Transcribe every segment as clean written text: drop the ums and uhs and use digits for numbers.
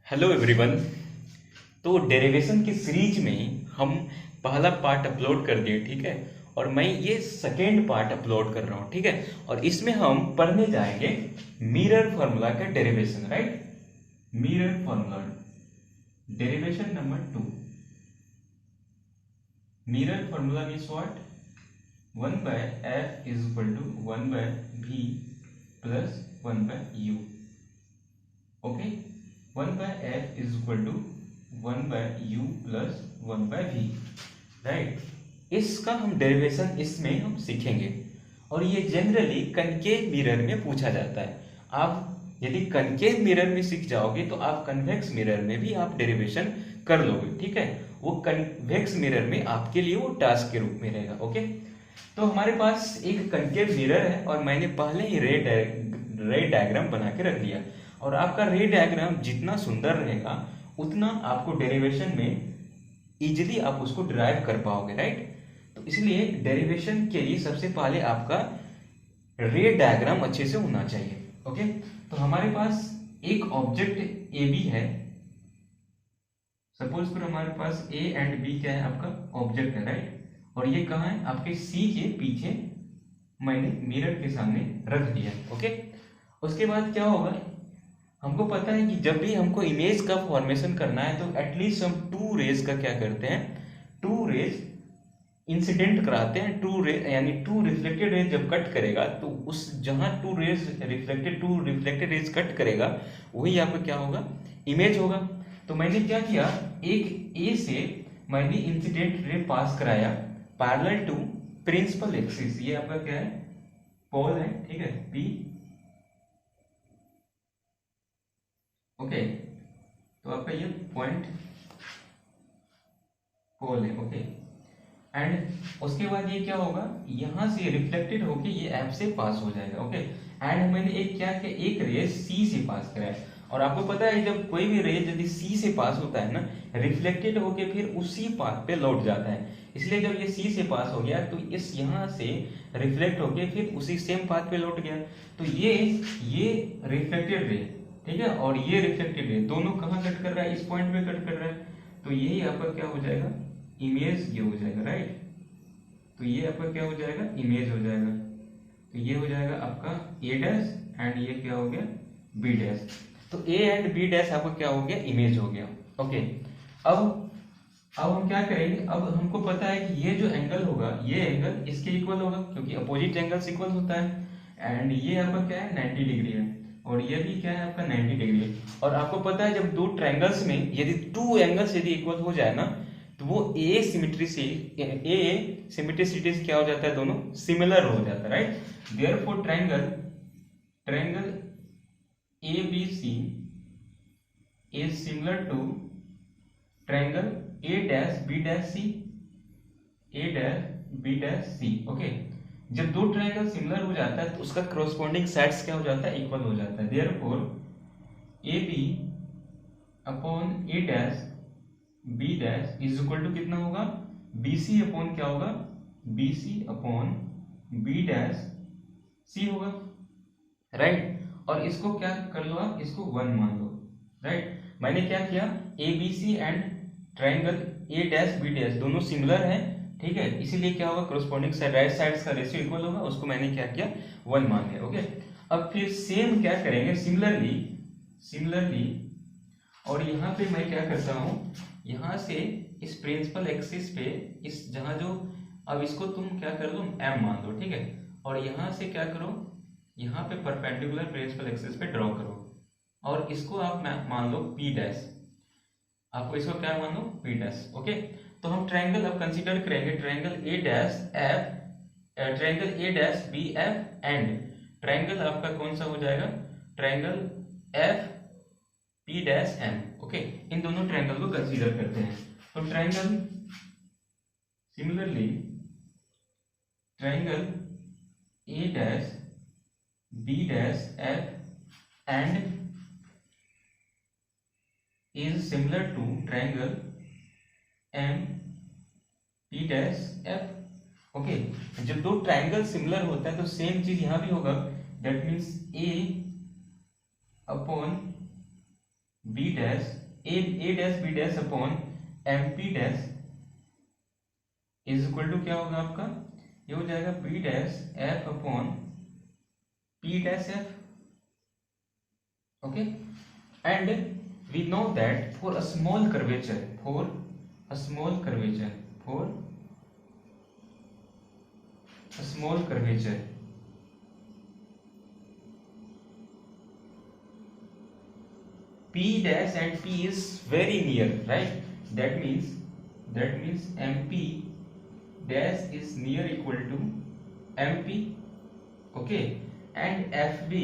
Hello everyone. तो derivation की series में हम पहला पार्ट अपलोड कर दिए, ठीक है। और मैं ये सेकेंड पार्ट अपलोड कर रहा हूँ, ठीक है। और इसमें हम पढ़ने जाएंगे मिरर फार्मूला का derivation, right. Mirror formula derivation number 2। Mirror formula means what? 1/f is equal to 1/v plus 1/u। Okay, 1/f is equal to 1/u plus 1/v, right. इसका हम डेरिवेशन इसमें हम सीखेंगे। और ये जनरली कनकेव मिरर में पूछा जाता है। आप यदि कनकेव मिरर में सीख जाओगे तो आप कन्वेक्स मिरर में भी आप डेरिवेशन कर लोगे, ठीक है। वो कन्वेक्स मिरर में आपके लिए वो टास्क के रूप में रहेगा। ओके, तो हमारे पास एक कनकेव मिरर है और मैंने पहले ही रे डायग्राम बना के रख दिया। और आपका रे डायग्राम जितना सुंदर रहेगा उतना आपको डेरिवेशन में इजीली आप उसको डिराइव कर पाओगे, राइट। तो इसलिए डेरिवेशन के लिए सबसे पहले आपका रे डायग्राम अच्छे से होना चाहिए। ओके, तो हमारे पास एक ऑब्जेक्ट ए बी है। सपोज फिर हमारे पास ए एंड बी क्या है, आपका ऑब्जेक्ट है, राइट। और ये कहाँ है? आपके सी के पीछे मैंने मिरर के सामने रख दिया। ओके, उसके बाद क्या होगा, हमको पता है कि जब भी हमको इमेज का फॉर्मेशन करना है तो एटलीस्ट हम टू रेज का क्या करते हैं, टू रेज इंसिडेंट कराते हैं। टू रे यानी टू रिफ्लेक्टेड रेज जब कट करेगा तो उस जहां टू रिफ्लेक्टेड रेज कट करेगा वही आपका क्या होगा, इमेज होगा। तो मैंने क्या किया, एक ए से मैंने इंसिडेंट रे पास कराया पैरेलल टू प्रिंसिपल एक्सिस। ये आपका क्या है, पोल है, ठीक है, पी। ओके, तो आपका ये पॉइंट पोल है। ओके, एंड उसके बाद ये क्या होगा, यहां से रिफ्लेक्टेड होके ये एफ से पास हो जाएगा। ओके, एंड मैंने एक क्या किया, एक रेज सी से पास कराया। और आपको पता है जब कोई भी रेज यदि सी से पास होता है ना, रिफ्लेक्टेड होके फिर उसी पाथ पे लौट जाता है। इसलिए जब ये सी से पास हो गया तो इस यहाँ से रिफ्लेक्ट होके फिर उसी सेम पाथ पे लौट गया। तो ये रिफ्लेक्टेड रे, ठीक है, और ये रिफ्लेक्टेड रे दोनों कहाँ कट कर रहा है, इस पॉइंट पे कट कर रहा है। तो यही आपका क्या हो जाएगा, इमेज ये हो जाएगा, राइट। तो ये आपका क्या हो जाएगा, इमेज हो जाएगा। तो ये हो जाएगा आपका ए डैश एंड ये क्या हो गया, बी डैश। तो ए एंड बी डैश आपका क्या हो गया, इमेज हो गया। ओके, अब हम क्या करेंगे, अब हमको पता है कि ये जो एंगल होगा ये एंगल इसके इक्वल होगा क्योंकि अपोजिट एंगल्स इक्वल होता है। एंड ये आपका क्या है, 90 डिग्री है। और ये भी क्या है आपका 90 डिग्री है। और आपको पता है जब दो ट्रायंगल्स में यदि टू एंगल्स यदि इक्वल हो जाए ना तो वो ए सिमेट्रिसिटी से क्या हो जाता है, दोनों सिमिलर हो जाता है, right. Therefore triangle A B C is similar to triangle A dash B dash C, A dash B dash C. Okay, जब दो ट्रायंगल सिमिलर हो जाता है तो उसका corresponding साइड्स क्या हो जाता है, इक्वल हो जाता है। Therefore A B upon A dash B dash is equal to कितना होगा, बी सी अपॉन क्या होगा, B C upon B dash C होगा, राइट। और इसको क्या कर लो आप, इसको 1 मान लो, राइट। मैंने क्या किया, A B C and triangle A dash B dash दोनों सिमिलर हैं, ठीक है। इसीलिए क्या होगा, corresponding साइड राइट साइड्स का रेशियो इक्वल होगा, उसको मैंने क्या किया, 1 मान लिया। ओके, अब फिर सेम क्या करेंगे, सिमिलरली और यहाँ पे मैं क्या करता हूँ, यहाँ से इस प्रिंसिपल एक्सिस पे इस जहाँ जो, अब इसको तुम क्या कर लो, एम मान दो, ठीक है। और यहाँ से क्या करो, यहाँ पे परपेंडिकुलर प्रिंसिपल एक्सिस पे ड्रॉ करो और इसको आप मान लो पी डैश। आपको इसको क्या मान लो, पी डैश। ओके, तो हम ट्रायंगल अब कंसीडर करेंगे, triangle A dash F, triangle A dash B F and triangle आपका कौन सा हो जाएगा, triangle F P dash M. Okay, इन दोनों ट्रायंगल को कंसीडर करते हैं। तो triangle similarly triangle A dash B dash F and is similar to triangle M P dash F। Okay, जब दो ट्रायंगल सिमिलर होता है तो सेम चीज यहां भी होगा, that means A upon B dash A dash B dash upon M P dash is equal to क्या होगा आपका, ये हो जाएगा B dash F upon P dash F. Okay, and we know that for a small curvature, P dash and P is very near, right? That means MP dash is near equal to MP. Okay, and FP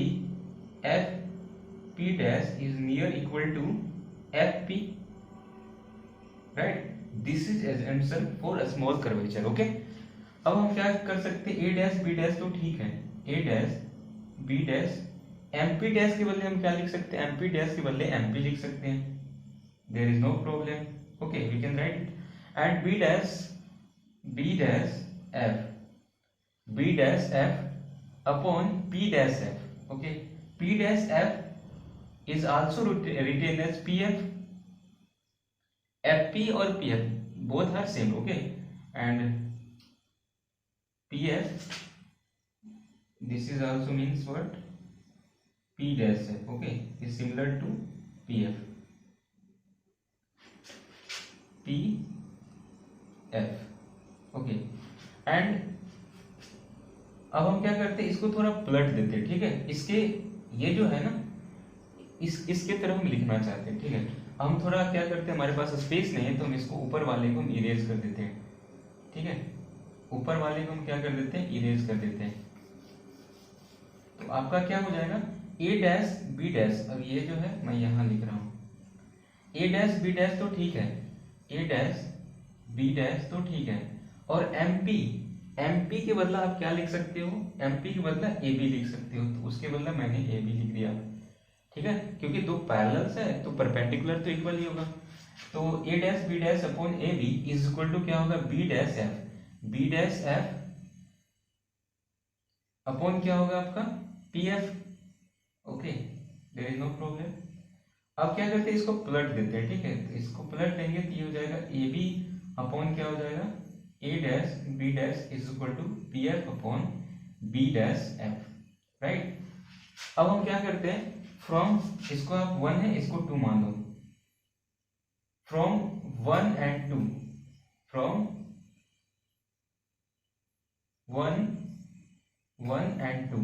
dash is near equal to FP, right? This is assumption for a small curvature. Okay, अब हम क्या कर सकते हैं, A dash B dash तो ठीक है, A dash B dash MP dash के बदले हम क्या लिख सकते हैं, MP डैश के बदले MP लिख सकते हैं, there is no problem. Okay, we can write. And B dash F upon P dash F. Okay, P dash F is also written as PF. FP और PF both are same. Okay, and PF this is also means what, P dash F. Okay, is similar to PF. PF. Okay, and अब हम क्या करते हैं, इसको थोड़ा पलट देते हैं. ठीक है, इसके ये जो है ना, इसके तरफ हम लिखना चाहते हैं. ठीक है, हम थोड़ा क्या करते हैं, हमारे पास स्पेस नहीं है तो हम इसको ऊपर वाले को हम इरेज कर देते हैं. ठीक है, ऊपर वाले को हम क्या कर देते हैं, इरेज कर देते हैं. तो आपका क्या हो जाएगा, ए डैश बी डैश. अब ये जो है मैं यहां लिख रहा हूं, ए डैश बी डैश तो ठीक है, ए डैश बी डैश तो ठीक है, और एमपी के बदला आप क्या लिख सकते हो, एमपी के बदला ए बी लिख सकते हो. तो उसके बदला मैंने ए बी लिख दिया. ठीक है, क्योंकि दो पैरेलल्स है तो परपेंडिकुलर तो इक्वल ही होगा. तो A dash B dash upon A B is equal to क्या होगा, बी डैश एफ अपॉन क्या होगा आपका, P F. Okay, there is no problem. अब क्या करते हैं, इसको पलट देते हैं. ठीक है, तो इसको पलट देंगे तो ये हो जाएगा ए बी अपॉन क्या हो जाएगा, A dash B dash is equal to P F upon B dash F. Right, अब हम क्या करते हैं, फ्रॉम इसको आप 1 है, इसको 2 मान लो. फ्रॉम 1 and 2, फ्रॉम 1 and 2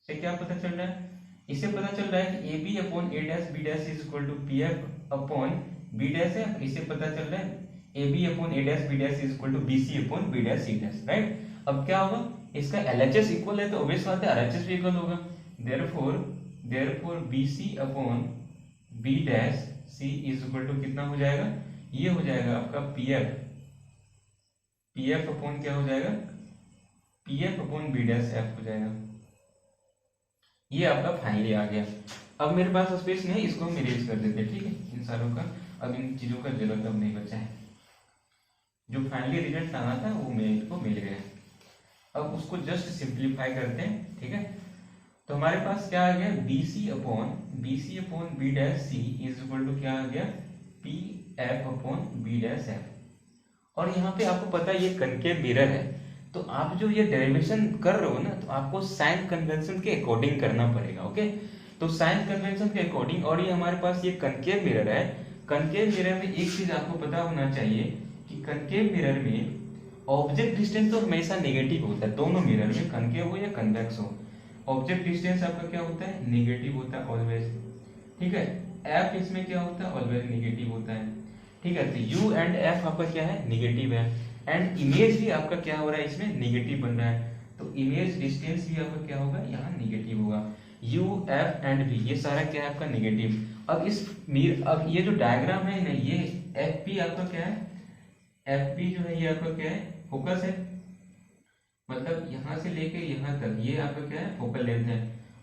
से क्या पता चल रहा है, इससे पता चल रहा है कि A B upon A dash B dash is equal to P F upon B dash है. इससे पता चल रहा है A B upon A dash B dash is equal to B C upon B dash C dash. Right, अब क्या होगा, इसका एलएचएस इक्वल है तो ऑब्वियस बात है आरएचएस भी इक्वल होगा. Therefore B C upon B dash C is equal to कितना हो जाएगा, ये हो जाएगा आपका पी एफ अपॉन क्या हो जाएगा, P F upon B dash F हो जाएगा. ये आपका फाइनली आ गया. अब मेरे पास स्पेस नहीं है, इसको हम इरेज कर देते हैं. ठीक है, इन सारों का अब इन चीजों का जरूरत अब नहीं बचा है. जो फाइनली रिजल्ट आना था वो मेरे को मिल गया. अब उसको जस्ट सिंप्लीफाई करते हैं. ठीक है, तो हमारे पास क्या आ गया, B C upon B dash C is equal to क्या आ गया, P F upon B dash F. और यहाँ पे आपको पता है ये कनकेव मिरर है, तो आप जो ये डेरिवेशन कर रहे हो ना, तो आपको साइन कन्वेंशन के अकॉर्डिंग करना पड़ेगा. ओके, तो साइन कन्वेंशन के अकॉर्डिंग, और ये हमारे पास ये कनकेव मिरर है. कनकेव मिरर में एक चीज आपको पता होना चाहिए कि कनकेव मिरर में ऑब्जेक्ट डिस्टेंस तो हमेशा नेगेटिव होता है, दोनों मिरर में, कनकेव हो या कन्वेक्स हो. ऑब्जेक्ट डिस्टेंस आपका क्या होता है, नेगेटिव होता है ऑलवेज. ठीक है, एफ इसमें क्या होता है, ऑलवेज नेगेटिव होता है. ठीक है, तो यू एंड एफ आपका क्या है, नेगेटिव है. एंड इमेज भी आपका क्या हो रहा है, इसमें नेगेटिव बन रहा है, तो इमेज डिस्टेंस भी आपका क्या होगा, यहाँ नेगेटिव होगा. यू एफ एंड वी ये सारा क्या है आपका नेगेटिव. अब ये जो डायग्राम है ना, ये एफ पी आपका क्या है, एफ पी जो है ये आपका क्या है, फोकस है. मतलब यहां से लेके यहां तक ये आपका क्या है, फोकल लेंथ है.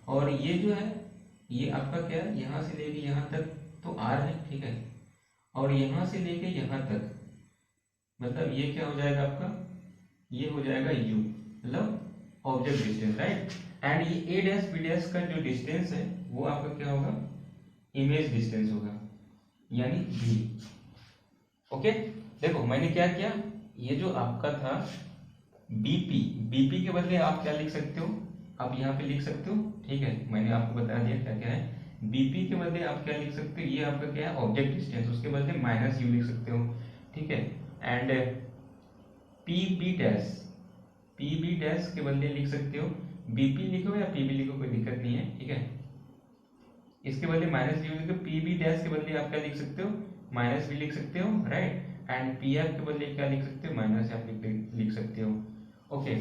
और ये जो है ये आपका क्या है, यहां से लेके यहां तक तो आर है. ठीक है, और यहां से लेके यहां तक मतलब ये क्या हो जाएगा आपका, ये हो जाएगा यू, मतलब ऑब्जेक्ट डिस्टेंस. राइट, एंड ये ए डैश बी डैश का जो डिस्टेंस है वो आपका क्या होगा, इमेज डिस्टेंस होगा यानी बी। ओके, देखो मैंने क्या किया, ये जो आपका था बीपी, बीपी के बदले आप क्या लिख सकते हो, आप यहाँ पे लिख सकते हो, ठीक है, मैंने आपको बता दिया क्या क्या है। बीपी के बदले आप क्या लिख सकते हो, ये आपका क्या है ऑब्जेक्ट डिस्टेंस, उसके बदले माइनस यू लिख सकते हो, ठीक है। And PB dash, PB dash के बदले लिख सकते हो, बीपी लिखो या पीबी लिखो कोई दिक्कत नहीं है, ठीक है। इसके बदले माइनस यू लिखो, पीबी डैश के बदले आप क्या लिख सकते हो, माइनस भी लिख सकते हो, राइट। एंड पी एफ के बदले क्या लिख सकते हो, माइनस एफ लिख सकते हो। ओके,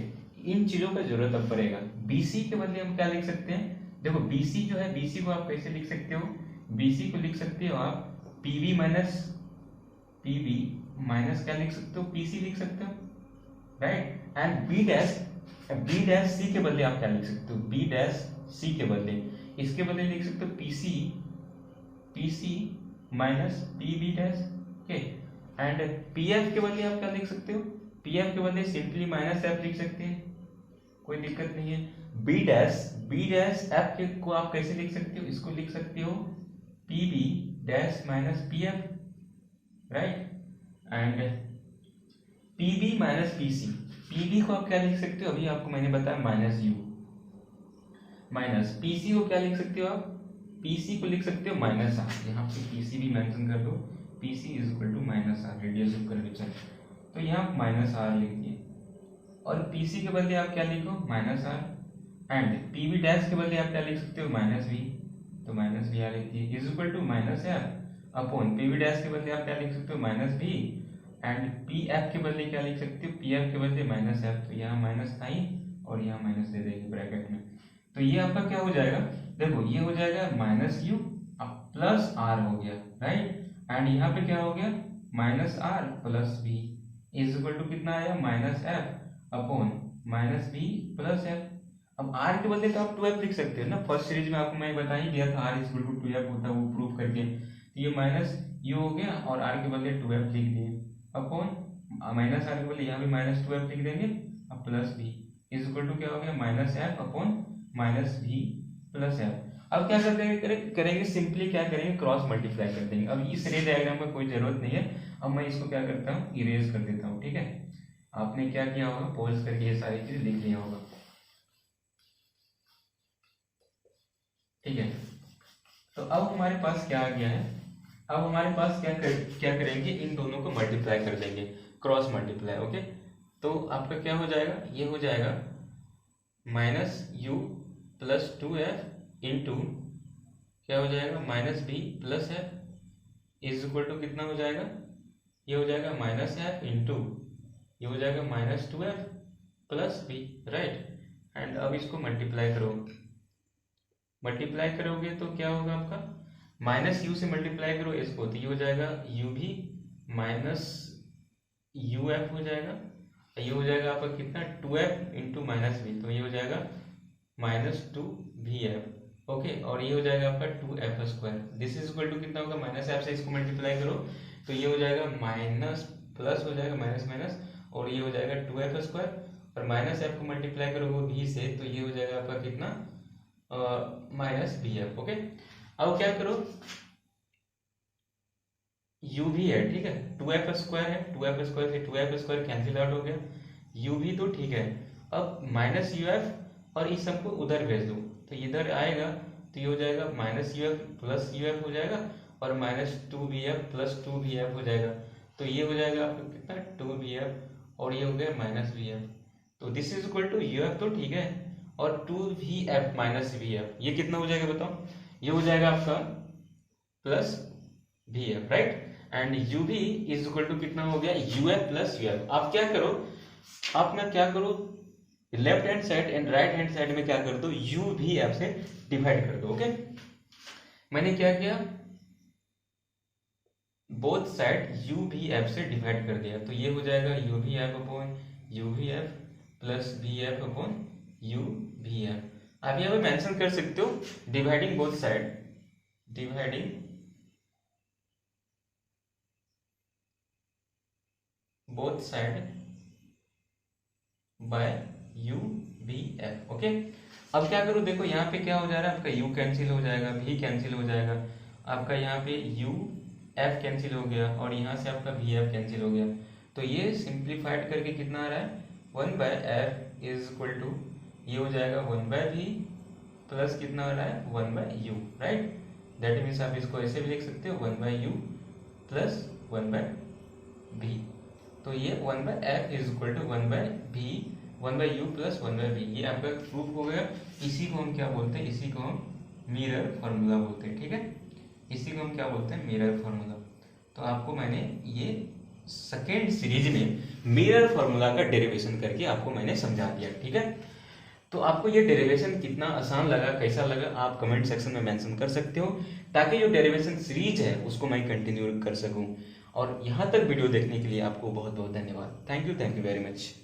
इन चीजों का जरूरत अब पड़ेगा। बीसी के बदले हम क्या लिख सकते हैं, देखो बीसी जो है, बीसी को आप कैसे लिख सकते हो, बीसी को लिख सकते हो आप पीबी माइनस, पीबी माइनस क्या लिख सकते हो, पीसी लिख सकते हो, right. And B dash, B dash C के बदले आप क्या लिख सकते हो, बी डैश सी के बदले, इसके बदले लिख सकते हो PC, PC minus PB dash, okay. And PF के बदले आप क्या लिख सकते हो, पीएफ के बदले सिंपली माइनस एफ लिख सकते हैं, कोई दिक्कत नहीं है। B dash, B dash F के को आप कैसे लिख सकते हो, इसको लिख सकते हो PB dash minus PF, right. And PB minus PC, PB को आप क्या लिख सकते हो, अभी आपको मैंने बताया माइनस यू, माइनस पीसी को क्या लिख सकते हो आप, पीसी को लिख सकते हो माइनस आर, यहाँ पे पीसी भी मेंशन कर दो, PC is equal to minus R, radius of curvature, तो यहाँ माइनस आर लिख दिए। और पीसी के बदले आप क्या लिखो, minus R. And PB dash के बदले आप क्या लिख सकते हो, माइनस वी, तो माइनस वी आर लिख दिए, is equal to minus F upon PB dash के बदले आप क्या लिख सकते हो, minus V. And P F के बदले क्या लिख सकते हो, पी एफ के बदले माइनस एफ, तो यहाँ माइनस आई और यहाँ माइनस दे देंगे ब्रैकेट में, तो ये आपका क्या हो जाएगा, देखो ये हो जाएगा माइनस यू प्लस आर हो गया, राइट। एंड यहाँ पे क्या हो गया, minus R plus B is equal to कितना आया, minus F upon minus B plus F. अब आर के बदले तो आप 2f लिख सकते हो ना, फर्स्ट सीरीज में आपको मैं बता ही दिया था are is equal to 2f होता है, वो प्रूव करके, तो ये माइनस यू हो गया और आर के बदले 2f लिख दिए अपॉन माइनस आर के बदले यहाँ भी माइनस 2f लिख देंगे, अब plus B is equal to क्या हो गया, minus F upon minus B plus F. अब क्या कर देंगे, करेंगे सिंपली क्या करेंगे, क्रॉस मल्टीप्लाई कर देंगे। अब इस रे डायग्राम का कोई जरूरत नहीं है, अब मैं इसको क्या करता हूँ, इरेज कर देता हूँ, ठीक है। आपने क्या किया होगा, पॉज करके ये सारी चीज लिख लिया होगा, ठीक है। तो अब हमारे पास क्या आ गया है, अब हमारे पास क्या करेंगे, इन दोनों को मल्टीप्लाई कर देंगे, क्रॉस मल्टीप्लाई, ओके। तो आपका क्या हो जाएगा, ये हो जाएगा minus you plus 2f into क्या हो जाएगा, minus B plus F is equal to कितना हो जाएगा, ये हो जाएगा माइनस एफ इंटू ये हो जाएगा minus 2f plus B, right. And अब इसको मल्टीप्लाई करो, मल्टीप्लाई करोगे तो क्या होगा आपका, माइनस यू से मल्टीप्लाई करो इसको, तो ये हो जाएगा यू भी माइनस यू एफ हो जाएगा, ये हो जाएगा आपका कितना 2f इंटू माइनस बी, तो ये हो जाएगा माइनस 2vf, ओके। और ये हो जाएगा आपका 2f square, this is equal to कितना होगा, माइनस एफ से इसको मल्टीप्लाई करो तो ये हो जाएगा माइनस प्लस हो जाएगा माइनस माइनस, और ये हो जाएगा 2f स्क्वायर, और माइनस एफ को मल्टीप्लाई करोगे v से तो ये हो जाएगा आपका कितना माइनस बी एफ, ओके। अब क्या करो, यू भी है, ठीक है, 2f स्क्वायर है, 2f स्क्वायर से 2f स्क्वायर कैंसिल आउट हो गया, यू भी तो ठीक है। अब माइनस यू एफ और इस सबको उधर भेज दो, तो इधर आएगा तो ये हो जाएगा minus U F plus U F हो जाएगा, और माइनस 2vf प्लस 2vf हो जाएगा, तो ये हो जाएगा आपका कितना 2vf और ये हो गया माइनस vf, तो this is equal to U F तो ठीक है, और 2vf माइनस vf ये कितना हो जाएगा बताओ, ये हो जाएगा आपका plus vf, right. And you भी इज इक्वल टू कितना हो गया, uf प्लस uf। आप क्या करो, आप ना क्या करो, left hand side and right hand side में क्या कर दो, यू भी एफ से डिवाइड कर दो, ओके। मैंने क्या किया, both side U V F से डिवाइड कर दिया, तो ये हो जाएगा U V F upon U V F plus B F upon U V F. आप यहाँ पे मेंशन कर सकते हो dividing both side, dividing both side by U B F, okay. अब क्या करूं, देखो यहाँ पे क्या हो जा रहा है आपका, u कैंसिल हो जाएगा, v कैंसिल हो जाएगा, आपका यहाँ पे u f कैंसिल हो गया और यहाँ से आपका वी एफ कैंसिल हो गया। तो ये सिंप्लीफाइड करके कितना आ रहा है, 1/f इज इक्वल टू, ये हो जाएगा 1/v प्लस कितना हो रहा है 1/u, राइट। दैट मीन्स आप इसको ऐसे भी लिख सकते हो 1/u प्लस 1/v। तो ये 1/f is equal to 1/v 1/u plus 1/v, ये आपका प्रूफ हो गया। इसी को हम क्या बोलते हैं, इसी को हम मिरर फॉर्मूला बोलते हैं, ठीक है। इसी को हम क्या बोलते हैं, मिरर फॉर्मूला। तो आपको मैंने ये सेकेंड सीरीज में मिरर फॉर्मूला का डेरिवेशन करके आपको मैंने समझा दिया, ठीक है। तो आपको ये डेरिवेशन कितना आसान लगा, कैसा लगा, आप कमेंट सेक्शन में मेंशन कर सकते हो, ताकि जो डेरिवेशन सीरीज है उसको मैं कंटिन्यू कर सकूं। और यहाँ तक वीडियो देखने के लिए आपको बहुत बहुत धन्यवाद। Thank you very much.